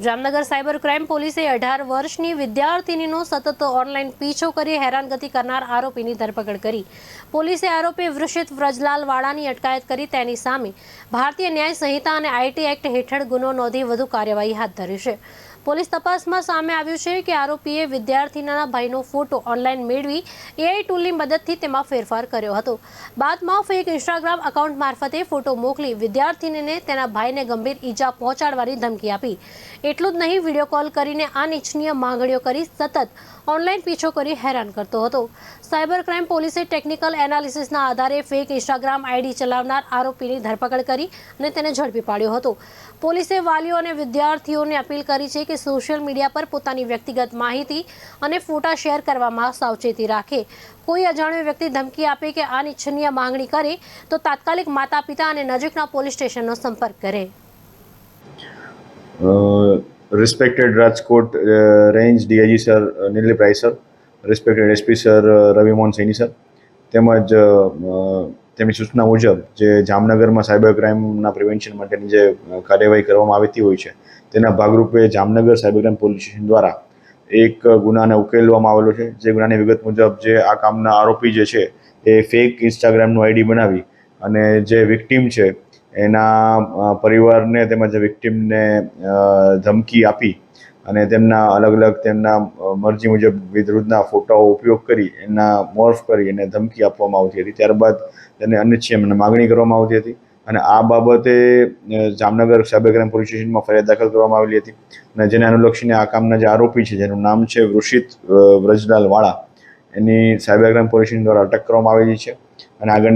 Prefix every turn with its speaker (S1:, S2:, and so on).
S1: Jamnagar cyber crime પોલીસે 18 વર્ષની વિદ્યાર્થિનીનો સતત ઓનલાઈન પીછો કરી હેરાનગતિ કરનાર આરોપીની ધરપકડ કરી. પોલીસે આરોપી વૃષિત વ્રજલાલ વાળાની અટકાયત કરી તેની સામે ભારતીય ન્યાય સંહિતા અને આઈટી એક્ટ હેઠળ ગુનો નોંધી વધુ કાર્યવાહી હાથ ધરી છે. પોલીસ તપાસમાં સામે આવ્યું છે કે આરોપીએ વિદ્યાર્થિનીના ભાઈનો ફોટો ઓનલાઈન મેળવી એઆઈ ટૂલની મદદથી તેમાં ફેરફાર કર્યો હતો. બાદમાં ફેક ઇન્સ્ટાગ્રામ એકાઉન્ટ મારફતે ફોટો મોકલી વિદ્યાર્થિનીને તેના ભાઈને ગંભીર ઈજા પહોંચાડવાની ધમકી આપી. એટલું જ નહીં, વિડીયો કોલ કરીને અનિચ્છનીય માંગણીઓ કરી સતત ઓનલાઈન પીછો કરી હેરાન કરતો હતો. સાયબર ક્રાઇમ પોલીસે ટેકનિકલ એનાલિસિસના આધારે ફેક ઇન્સ્ટાગ્રામ આઈડી ચલાવનાર આરોપીની ધરપકડ કરી અને તેને ઝડપી પાડ્યો હતો. પોલીસે વાલીઓ અને વિદ્યાર્થીઓને અપીલ કરી છે કે સોશિયલ મીડિયા પર પોતાની વ્યક્તિગત માહિતી અને ફોટા શેર કરવામાં સાવચેતી રાખે. કોઈ અજાણ્યો વ્યક્તિ ધમકી આપે કે અનિચ્છનીય માંગણી કરે તો તાત્કાલિક માતા પિતા અને નજીકના પોલીસ સ્ટેશનનો સંપર્ક કરે.
S2: Respected Rajkot Range DIG sir Nilip Rai sir, respected SP sir રવિ મોહન સૈની સર, તેમજ તેમની સૂચના મુજબ જે જામનગરમાં સાયબર ક્રાઇમના પ્રિવેન્શન માટેની જે કાર્યવાહી કરવામાં આવતી હોય છે તેના ભાગરૂપે Jamnagar cyber crime police station દ્વારા એક ગુનાને ઉકેલવામાં આવેલો છે. જે ગુનાની વિગત મુજબ જે આ કામના આરોપી જે છે એ ફેક ઇન્સ્ટાગ્રામનું આઈડી બનાવી અને જે વિક્ટીમ છે એના પરિવારને તેમજ વિક્ટીમને ધમકી આપી અને તેમના અલગ અલગ તેમના મરજી મુજબ વિરુદ્ધના ફોટાઓ ઉપયોગ કરી એના મોર્ફ કરી અને ધમકી આપવામાં આવતી હતી. ત્યારબાદ તેને અનિચ્છનીય માગણી કરવામાં આવતી હતી અને આ બાબતે જામનગર સાયબર ક્રાઇમ પોલીસ સ્ટેશનમાં ફરિયાદ દાખલ કરવામાં આવેલી હતી અને જેને અનુલક્ષીને આ કામના જે આરોપી છે જેનું નામ છે વૃષિત વ્રજલાલ વાળા, એની સાયબર ક્રાઇમ પોલીસ સ્ટેશન દ્વારા અટક કરવામાં આવેલી છે અને આગળની